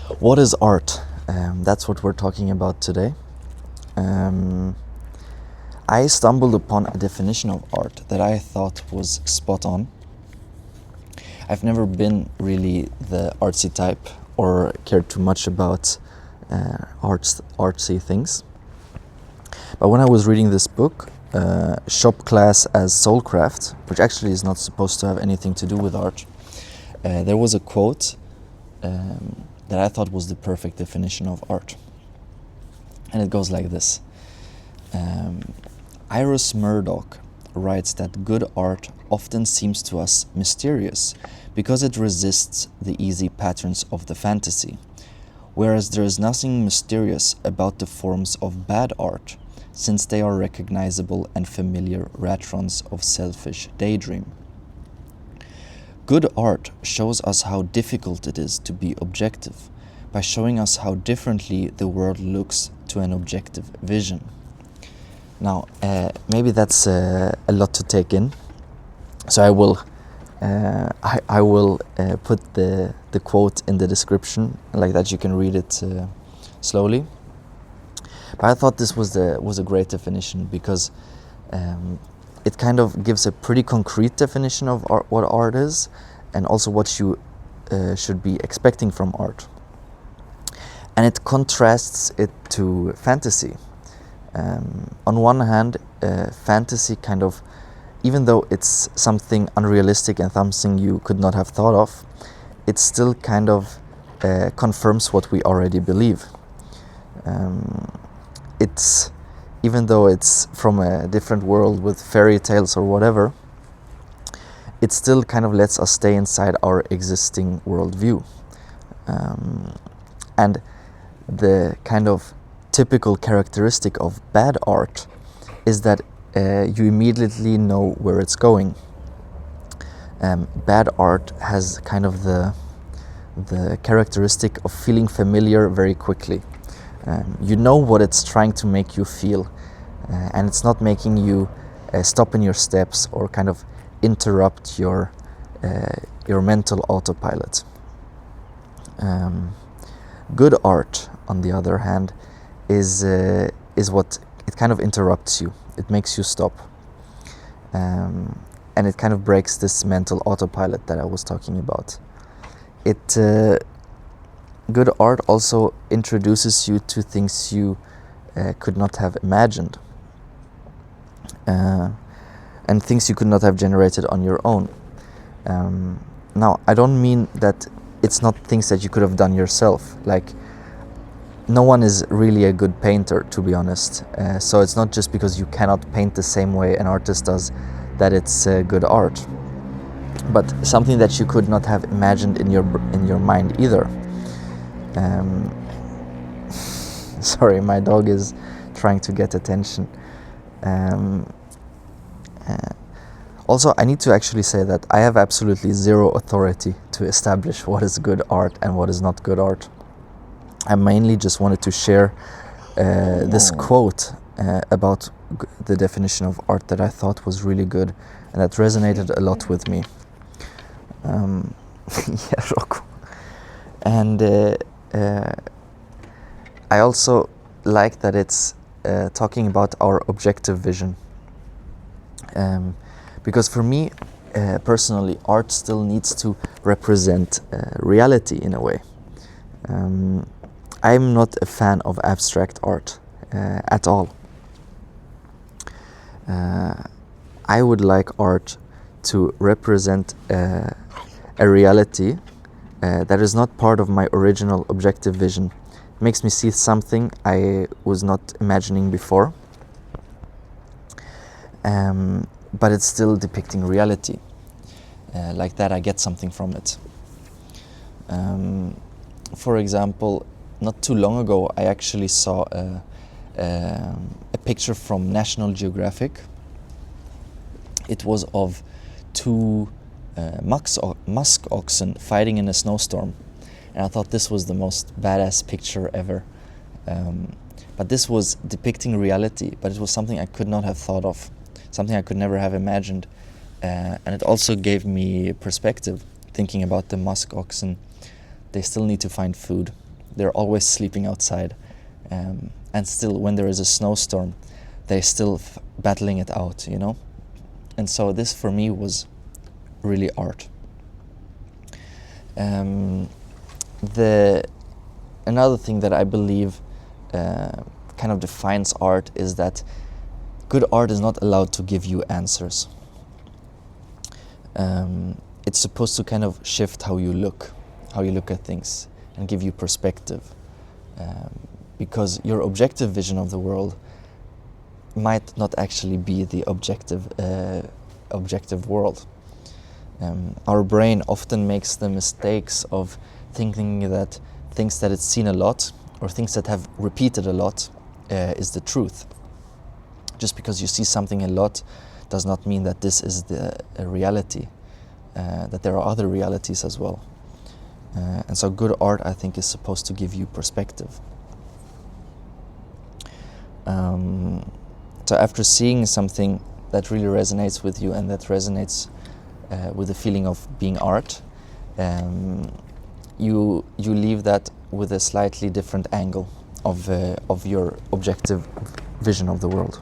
What is art? That's what we're talking about today. I stumbled upon a definition of art that I thought was spot on. I've never been really the artsy type or cared too much about artsy things. But when I was reading this book, Shop Class as Soulcraft, which actually is not supposed to have anything to do with art, there was a quote that I thought was the perfect definition of art. And it goes like this. Iris Murdoch writes that good art often seems to us mysterious because it resists the easy patterns of the fantasy, whereas there is nothing mysterious about the forms of bad art, since they are recognizable and familiar ratrons of selfish daydream. Good art shows us how difficult it is to be objective, by showing us how differently the world looks to an objective vision. Now, maybe that's a lot to take in, so I will put the quote in the description, like that you can read it slowly. But I thought this was a great definition because it kind of gives a pretty concrete definition of what art is, and also what you should be expecting from art. And it contrasts it to fantasy. On one hand, fantasy kind of, even though it's something unrealistic and something you could not have thought of, it still kind of confirms what we already believe. It's, even though it's from a different world with fairy tales or whatever, it still kind of lets us stay inside our existing worldview. And the kind of typical characteristic of bad art is that you immediately know where it's going. Bad art has kind of the characteristic of feeling familiar very quickly. You know what it's trying to make you feel, and it's not making you stop in your steps or kind of interrupt your mental autopilot. Good art, on the other hand, is what it kind of interrupts you. It makes you stop, and it kind of breaks this mental autopilot that I was talking about. Good art also introduces you to things you could not have imagined, and things you could not have generated on your own. Now, I don't mean that it's not things that you could have done yourself. Like, no one is really a good painter, to be honest. So it's not just because you cannot paint the same way an artist does that it's good art, but something that you could not have imagined in your mind either. Sorry, my dog is trying to get attention. Also, I need to actually say that I have absolutely zero authority to establish what is good art and what is not good art. I mainly just wanted to share this quote about the definition of art that I thought was really good and that resonated a lot with me. Yeah, Rocco. And I also like that it's talking about our objective vision. Because for me, personally, art still needs to represent reality in a way. I'm not a fan of abstract art at all. I would like art to represent a reality that is not part of my original objective vision. It makes me see something I was not imagining before, but it's still depicting reality. Like that, I get something from it. For example, not too long ago, I actually saw a picture from National Geographic. It was of two musk oxen fighting in a snowstorm, and I thought this was the most badass picture ever. But this was depicting reality, but it was something I could not have thought of, something I could never have imagined, and it also gave me perspective, thinking about the musk oxen. They still need to find food, They're always sleeping outside. And still, when there is a snowstorm, they're still battling it out, you know? And so this, for me, was really art. Another thing that I believe kind of defines art is that good art is not allowed to give you answers. It's supposed to kind of shift how you look at things, and give you perspective. Because your objective vision of the world might not actually be the objective world. Our brain often makes the mistakes of thinking that things that it's seen a lot, or things that have repeated a lot, is the truth. Just because you see something a lot does not mean that this is the reality, that there are other realities as well. And so good art, I think, is supposed to give you perspective. So after seeing something that really resonates with you, and that resonates with the feeling of being art, you leave that with a slightly different angle of your objective vision of the world.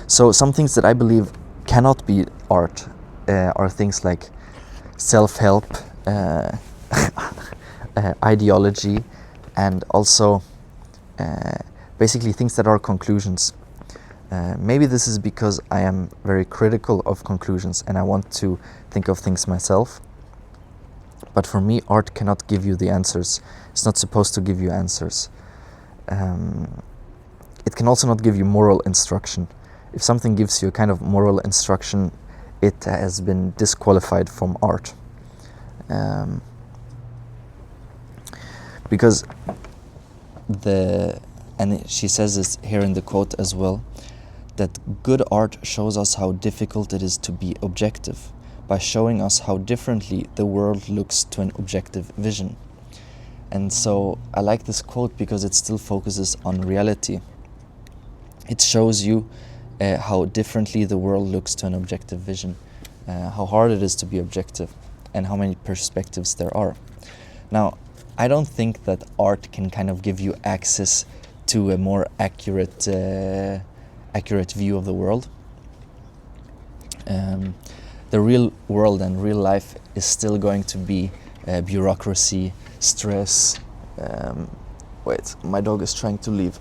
So some things that I believe cannot be art are things like self-help, ideology, and also basically things that are conclusions. Maybe this is because I am very critical of conclusions and I want to think of things myself. But for me, art cannot give you the answers. It's not supposed to give you answers. It can also not give you moral instruction. If something gives you a kind of moral instruction, it has been disqualified from art. Because and she says this here in the quote as well, that good art shows us how difficult it is to be objective, by showing us how differently the world looks to an objective vision. And so I like this quote because it still focuses on reality. It shows you how differently the world looks to an objective vision, how hard it is to be objective, and how many perspectives there are. Now, I don't think that art can kind of give you access to a more accurate view of the world. The real world and real life is still going to be bureaucracy, stress. Wait, my dog is trying to leave.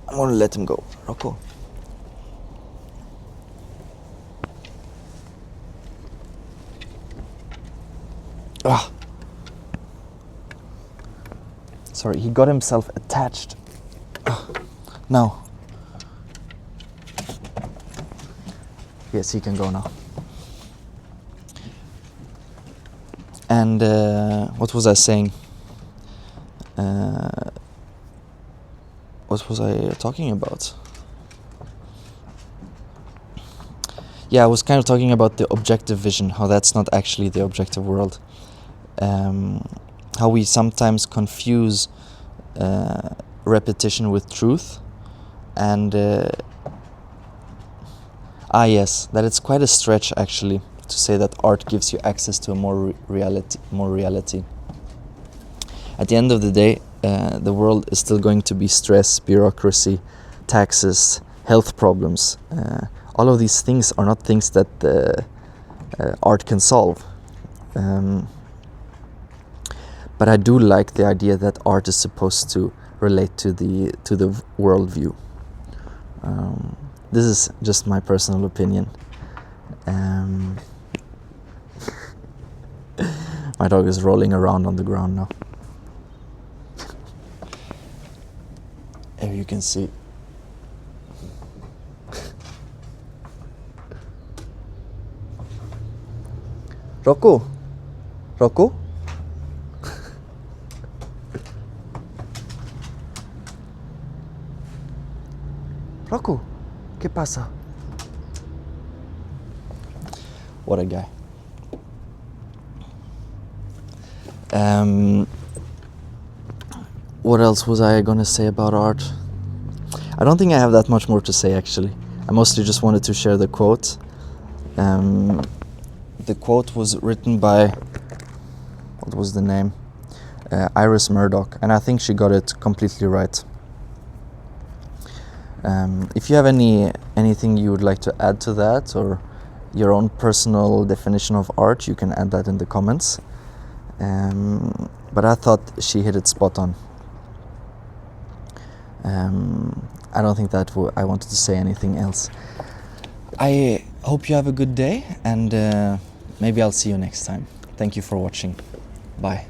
I'm gonna let him go. Rocco. Ah. Sorry, he got himself attached. Now. Yes, he can go now. And what was I saying? What was I talking about? Yeah, I was kind of talking about the objective vision, how that's not actually the objective world. How we sometimes confuse repetition with truth. And yes, that it's quite a stretch actually to say that art gives you access to a more reality. At the end of the day, the world is still going to be stress, bureaucracy, taxes, health problems. All of these things are not things that art can solve. But I do like the idea that art is supposed to relate to the worldview. This is just my personal opinion. My dog is rolling around on the ground now. Here you can see. Rocco? Rocco? Rocco, ¿qué pasa? What a guy. What else was I gonna say about art? I don't think I have that much more to say actually. I mostly just wanted to share the quote. The quote was written by, what was the name? Iris Murdoch, and I think she got it completely right. If you have anything you would like to add to that, or your own personal definition of art, you can add that in the comments. But I thought she hit it spot on. I don't think that I wanted to say anything else. I hope you have a good day, and maybe I'll see you next time. Thank you for watching. Bye.